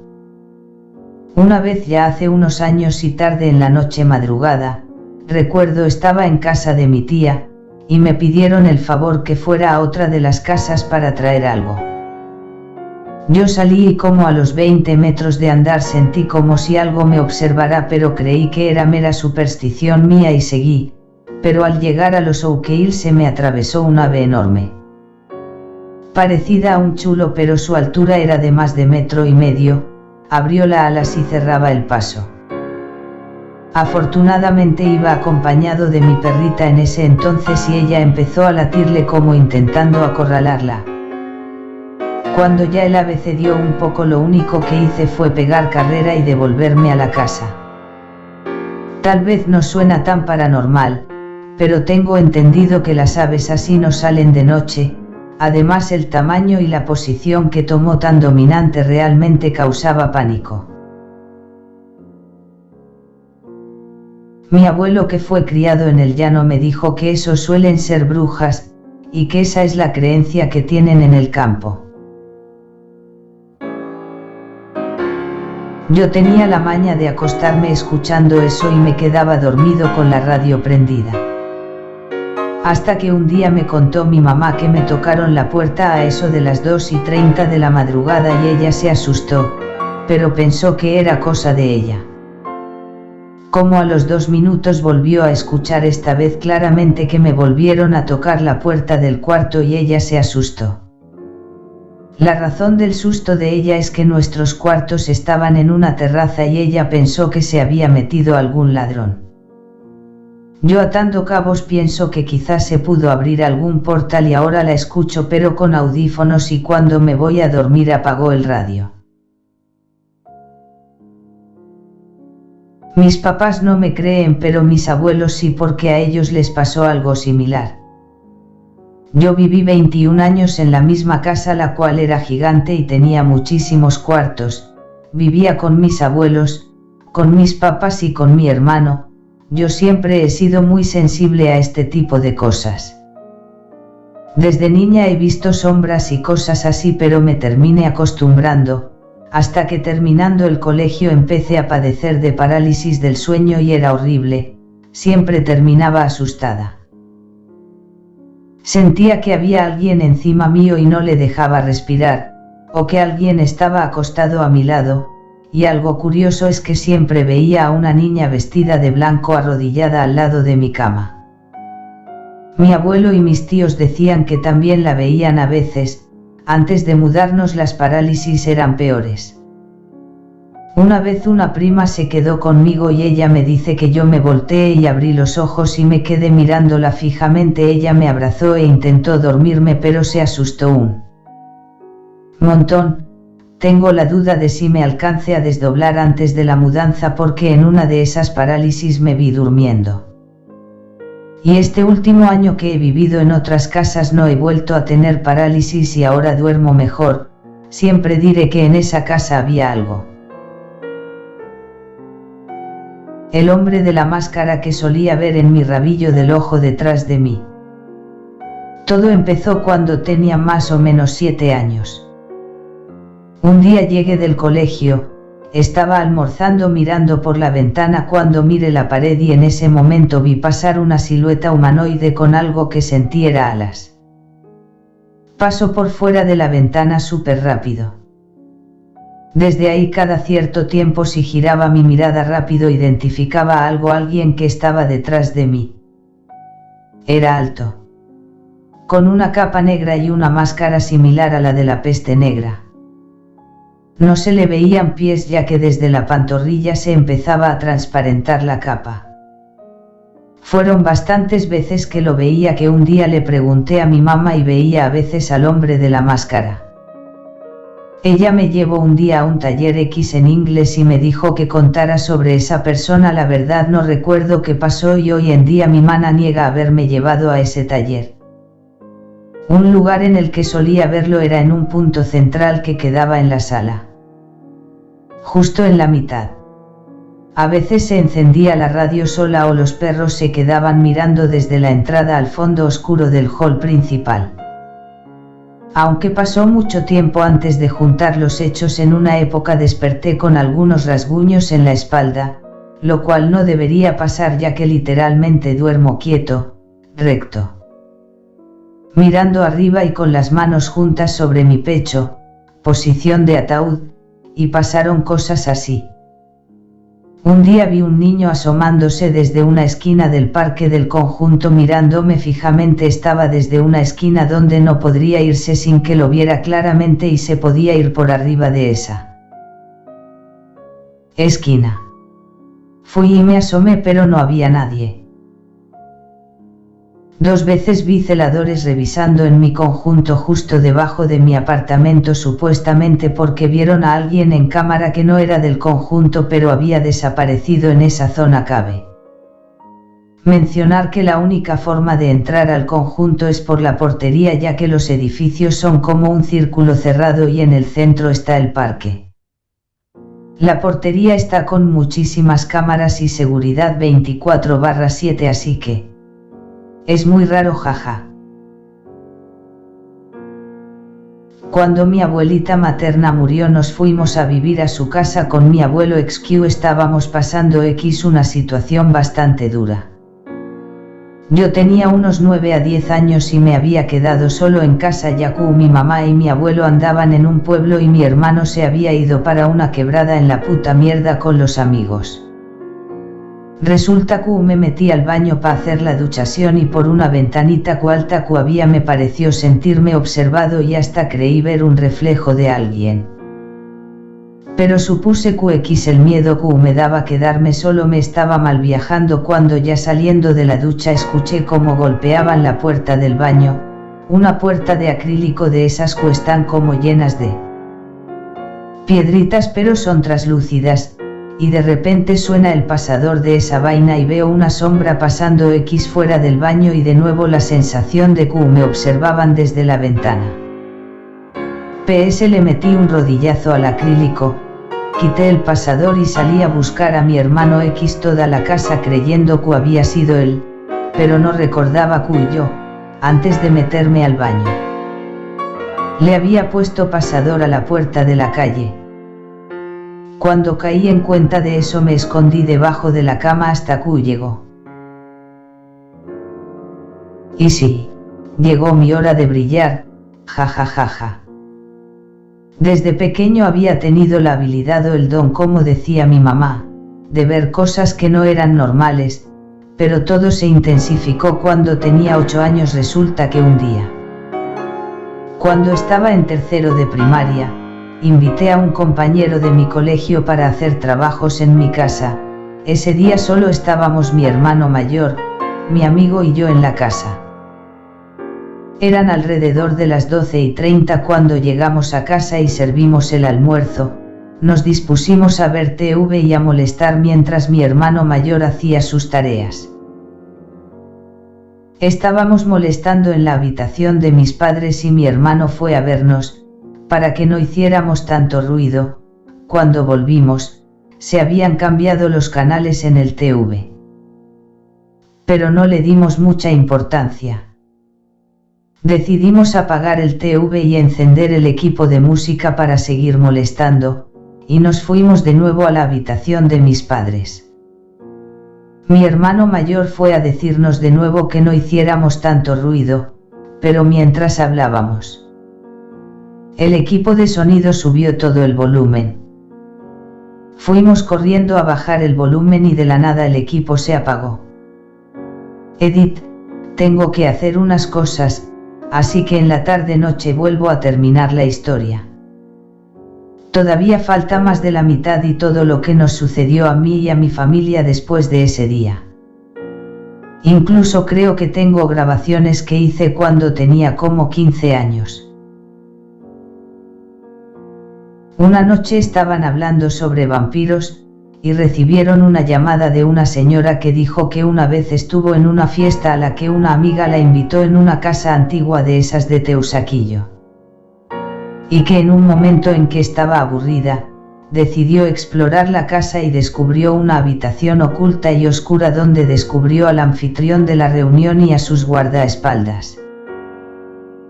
Una vez, ya hace unos años y tarde en la noche madrugada, recuerdo estaba en casa de mi tía, y me pidieron el favor que fuera a otra de las casas para traer algo. Yo salí y como a los 20 metros de andar sentí como si algo me observara, pero creí que era mera superstición mía y seguí, pero al llegar a los Oukeil se me atravesó un ave enorme. Parecida a un chulo, pero su altura era de más de 1,5 metros, abrió las alas y cerraba el paso. Afortunadamente iba acompañado de mi perrita en ese entonces y ella empezó a latirle como intentando acorralarla. Cuando ya el ave cedió un poco, lo único que hice fue pegar carrera y devolverme a la casa. Tal vez no suena tan paranormal, pero tengo entendido que las aves así no salen de noche. Además, el tamaño y la posición que tomó tan dominante realmente causaba pánico. Mi abuelo, que fue criado en el llano, me dijo que eso suelen ser brujas, y que esa es la creencia que tienen en el campo. Yo tenía la maña de acostarme escuchando eso y me quedaba dormido con la radio prendida. Hasta que un día me contó mi mamá que me tocaron la puerta a eso de las 2:30 de la madrugada y ella se asustó, pero pensó que era cosa de ella. Como a los 2 minutos volvió a escuchar esta vez claramente que me volvieron a tocar la puerta del cuarto y ella se asustó. La razón del susto de ella es que nuestros cuartos estaban en una terraza y ella pensó que se había metido algún ladrón. Yo atando cabos pienso que quizás se pudo abrir algún portal y ahora la escucho pero con audífonos y cuando me voy a dormir apagó el radio. Mis papás no me creen pero mis abuelos sí porque a ellos les pasó algo similar. Yo viví 21 años en la misma casa la cual era gigante y tenía muchísimos cuartos, vivía con mis abuelos, con mis papás y con mi hermano. Yo siempre he sido muy sensible a este tipo de cosas. Desde niña he visto sombras y cosas así pero me terminé acostumbrando, hasta que terminando el colegio empecé a padecer de parálisis del sueño y era horrible, siempre terminaba asustada. Sentía que había alguien encima mío y no le dejaba respirar, o que alguien estaba acostado a mi lado. Y algo curioso es que siempre veía a una niña vestida de blanco arrodillada al lado de mi cama. Mi abuelo y mis tíos decían que también la veían a veces, antes de mudarnos las parálisis eran peores. Una vez una prima se quedó conmigo y ella me dice que yo me volteé y abrí los ojos y me quedé mirándola fijamente. Ella me abrazó e intentó dormirme pero se asustó un montón. Tengo la duda de si me alcance a desdoblar antes de la mudanza porque en una de esas parálisis me vi durmiendo. Y este último año que he vivido en otras casas no he vuelto a tener parálisis y ahora duermo mejor, siempre diré que en esa casa había algo. El hombre de la máscara que solía ver en mi rabillo del ojo detrás de mí. Todo empezó cuando tenía más o menos 7 años. Un día llegué del colegio, estaba almorzando mirando por la ventana cuando miré la pared y en ese momento vi pasar una silueta humanoide con algo que sentí era alas. Pasó por fuera de la ventana súper rápido. Desde ahí cada cierto tiempo si giraba mi mirada rápido identificaba a alguien que estaba detrás de mí. Era alto. Con una capa negra y una máscara similar a la de la peste negra. No se le veían pies ya que desde la pantorrilla se empezaba a transparentar la capa. Fueron bastantes veces que lo veía que un día le pregunté a mi mamá y veía a veces al hombre de la máscara. Ella me llevó un día a un taller X en inglés y me dijo que contara sobre esa persona. La verdad no recuerdo qué pasó y hoy en día mi mana niega haberme llevado a ese taller. Un lugar en el que solía verlo era en un punto central que quedaba en la sala. Justo en la mitad. A veces se encendía la radio sola o los perros se quedaban mirando desde la entrada al fondo oscuro del hall principal. Aunque pasó mucho tiempo antes de juntar los hechos, en una época desperté con algunos rasguños en la espalda, lo cual no debería pasar ya que literalmente duermo quieto, recto. Mirando arriba y con las manos juntas sobre mi pecho, posición de ataúd, y pasaron cosas así. Un día vi un niño asomándose desde una esquina del parque del conjunto mirándome fijamente. Estaba desde una esquina donde no podría irse sin que lo viera claramente y se podía ir por arriba de esa esquina. Fui y me asomé pero no había nadie. 2 veces vi celadores revisando en mi conjunto justo debajo de mi apartamento supuestamente porque vieron a alguien en cámara que no era del conjunto pero había desaparecido en esa zona. Cabe mencionar que la única forma de entrar al conjunto es por la portería ya que los edificios son como un círculo cerrado y en el centro está el parque. La portería está con muchísimas cámaras y seguridad 24/7 así que es muy raro, jaja. Cuando mi abuelita materna murió nos fuimos a vivir a su casa con mi abuelo XQ. Estábamos pasando una situación bastante dura. Yo tenía unos 9 a 10 años y me había quedado solo en casa ya que mi mamá y mi abuelo andaban en un pueblo y mi hermano se había ido para una quebrada en la puta mierda con los amigos. Resulta que me metí al baño para hacer la duchación y por una ventanita alta que había me pareció sentirme observado y hasta creí ver un reflejo de alguien. Pero supuse que el miedo que me daba quedarme solo me estaba mal viajando cuando ya saliendo de la ducha escuché cómo golpeaban la puerta del baño, una puerta de acrílico de esas que están como llenas de piedritas pero son traslúcidas, y de repente suena el pasador de esa vaina y veo una sombra pasando fuera del baño y de nuevo la sensación de que me observaban desde la ventana. Le metí un rodillazo al acrílico, quité el pasador y salí a buscar a mi hermano toda la casa creyendo que había sido él, pero no recordaba que yo, antes de meterme al baño, le había puesto pasador a la puerta de la calle. Cuando caí en cuenta de eso me escondí debajo de la cama hasta que llegó. Y sí, llegó mi hora de brillar, jajajaja. Desde pequeño había tenido la habilidad o el don, como decía mi mamá, de ver cosas que no eran normales, pero todo se intensificó cuando tenía 8 años. Resulta que un día, cuando estaba en tercero de primaria, invité a un compañero de mi colegio para hacer trabajos en mi casa. Ese día solo estábamos mi hermano mayor, mi amigo y yo en la casa. Eran alrededor de las 12:30 cuando llegamos a casa y servimos el almuerzo. Nos dispusimos a ver TV y a molestar mientras mi hermano mayor hacía sus tareas. Estábamos molestando en la habitación de mis padres y mi hermano fue a vernos, para que no hiciéramos tanto ruido. Cuando volvimos, se habían cambiado los canales en el TV. Pero no le dimos mucha importancia. Decidimos apagar el TV y encender el equipo de música para seguir molestando, y nos fuimos de nuevo a la habitación de mis padres. Mi hermano mayor fue a decirnos de nuevo que no hiciéramos tanto ruido, pero mientras hablábamos, el equipo de sonido subió todo el volumen. Fuimos corriendo a bajar el volumen y de la nada el equipo se apagó. Edith, tengo que hacer unas cosas, así que en la tarde-noche vuelvo a terminar la historia. Todavía falta más de la mitad y todo lo que nos sucedió a mí y a mi familia después de ese día. Incluso creo que tengo grabaciones que hice cuando tenía como 15 años. Una noche estaban hablando sobre vampiros, y recibieron una llamada de una señora que dijo que una vez estuvo en una fiesta a la que una amiga la invitó en una casa antigua de esas de Teusaquillo. Y que en un momento en que estaba aburrida, decidió explorar la casa y descubrió una habitación oculta y oscura donde descubrió al anfitrión de la reunión y a sus guardaespaldas.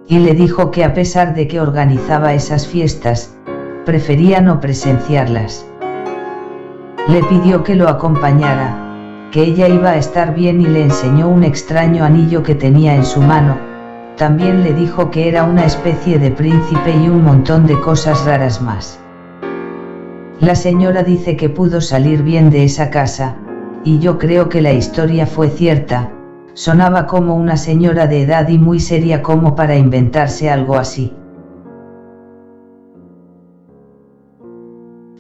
Y le dijo que a pesar de que organizaba esas fiestas, prefería no presenciarlas. Le pidió que lo acompañara, que ella iba a estar bien y le enseñó un extraño anillo que tenía en su mano. También le dijo que era una especie de príncipe y un montón de cosas raras más. La señora dice que pudo salir bien de esa casa, y yo creo que la historia fue cierta. Sonaba como una señora de edad y muy seria como para inventarse algo así.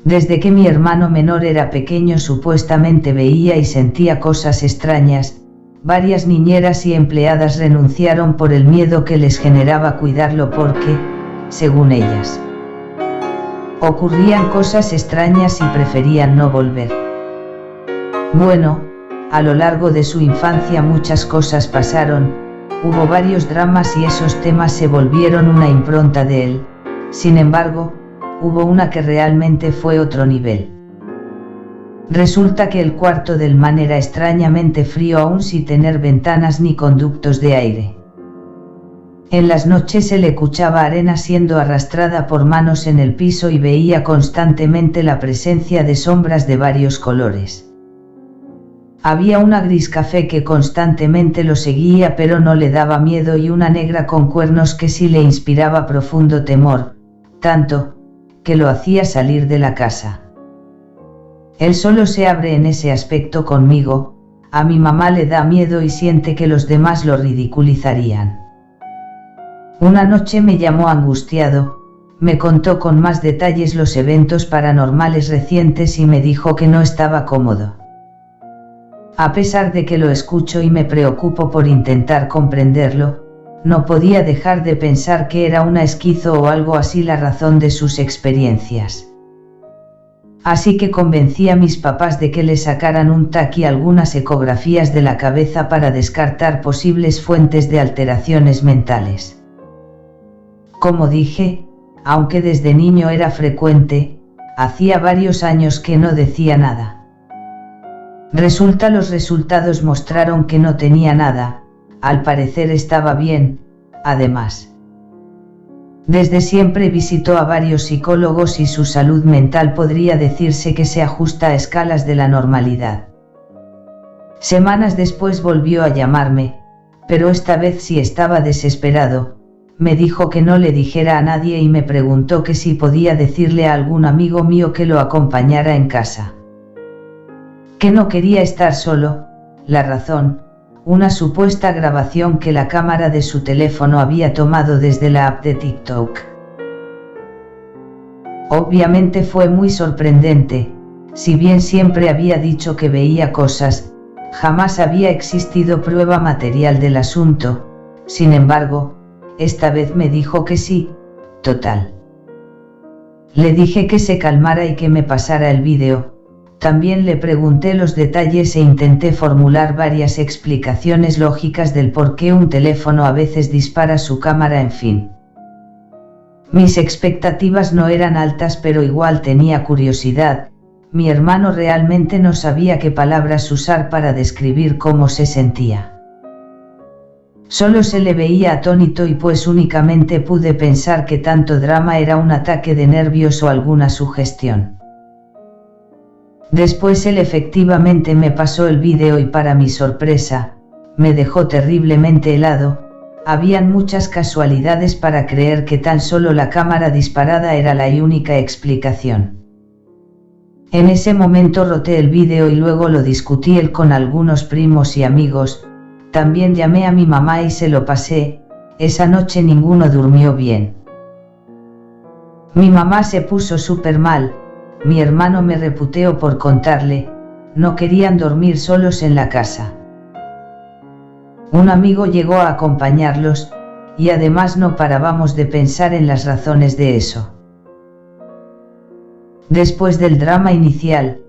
Desde que mi hermano menor era pequeño supuestamente veía y sentía cosas extrañas. Varias niñeras y empleadas renunciaron por el miedo que les generaba cuidarlo porque, según ellas, ocurrían cosas extrañas y preferían no volver. Bueno, a lo largo de su infancia muchas cosas pasaron, hubo varios dramas y esos temas se volvieron una impronta de él. Sin embargo, hubo una que realmente fue otro nivel. Resulta que el cuarto del man era extrañamente frío aún sin tener ventanas ni conductos de aire. En las noches se le escuchaba arena siendo arrastrada por manos en el piso y veía constantemente la presencia de sombras de varios colores. Había una gris café que constantemente lo seguía pero no le daba miedo y una negra con cuernos que sí le inspiraba profundo temor, tanto, que lo hacía salir de la casa. Él solo se abre en ese aspecto conmigo, a mi mamá le da miedo y siente que los demás lo ridiculizarían. Una noche me llamó angustiado, me contó con más detalles los eventos paranormales recientes y me dijo que no estaba cómodo. A pesar de que lo escucho y me preocupo por intentar comprenderlo, no podía dejar de pensar que era una esquizo o algo así la razón de sus experiencias. Así que convencí a mis papás de que le sacaran un TAC y algunas ecografías de la cabeza para descartar posibles fuentes de alteraciones mentales. Como dije, aunque desde niño era frecuente, hacía varios años que no decía nada. Los resultados mostraron que no tenía nada, al parecer estaba bien, además. Desde siempre visitó a varios psicólogos y su salud mental podría decirse que se ajusta a escalas de la normalidad. Semanas después volvió a llamarme, pero esta vez sí estaba desesperado, me dijo que no le dijera a nadie y me preguntó que si podía decirle a algún amigo mío que lo acompañara en casa. Que no quería estar solo, la razón, una supuesta grabación que la cámara de su teléfono había tomado desde la app de TikTok. Obviamente fue muy sorprendente, si bien siempre había dicho que veía cosas, jamás había existido prueba material del asunto, sin embargo, esta vez me dijo que sí, total. Le dije que se calmara y que me pasara el vídeo. También le pregunté los detalles e intenté formular varias explicaciones lógicas del por qué un teléfono a veces dispara su cámara, en fin. Mis expectativas no eran altas pero igual tenía curiosidad, mi hermano realmente no sabía qué palabras usar para describir cómo se sentía. Solo se le veía atónito y pues únicamente pude pensar que tanto drama era un ataque de nervios o alguna sugestión. Después él efectivamente me pasó el vídeo y para mi sorpresa, me dejó terriblemente helado, habían muchas casualidades para creer que tan solo la cámara disparada era la única explicación. En ese momento roté el vídeo y luego lo discutí él con algunos primos y amigos, también llamé a mi mamá y se lo pasé, esa noche ninguno durmió bien. Mi mamá se puso súper mal. Mi hermano me reputeó por contarle, no querían dormir solos en la casa. Un amigo llegó a acompañarlos, y además no parábamos de pensar en las razones de eso. Después del drama inicial,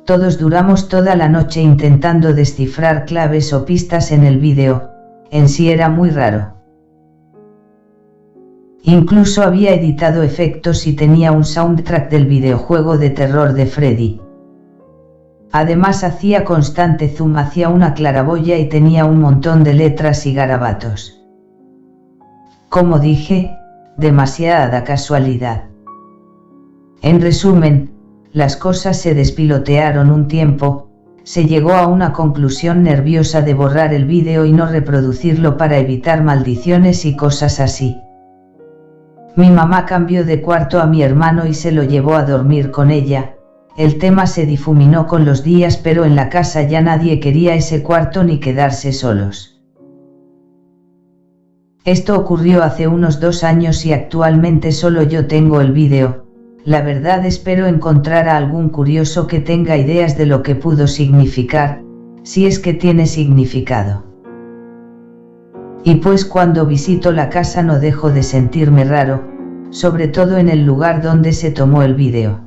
todos duramos toda la noche intentando descifrar claves o pistas en el vídeo, en sí era muy raro. Incluso había editado efectos y tenía un soundtrack del videojuego de terror de Freddy. Además hacía constante zoom hacia una claraboya y tenía un montón de letras y garabatos. Como dije, demasiada casualidad. En resumen, las cosas se despilotearon un tiempo, se llegó a una conclusión nerviosa de borrar el vídeo y no reproducirlo para evitar maldiciones y cosas así. Mi mamá cambió de cuarto a mi hermano y se lo llevó a dormir con ella, el tema se difuminó con los días pero en la casa ya nadie quería ese cuarto ni quedarse solos. Esto ocurrió hace unos 2 años y actualmente solo yo tengo el vídeo, la verdad espero encontrar a algún curioso que tenga ideas de lo que pudo significar, si es que tiene significado. Y pues cuando visito la casa no dejo de sentirme raro, sobre todo en el lugar donde se tomó el vídeo.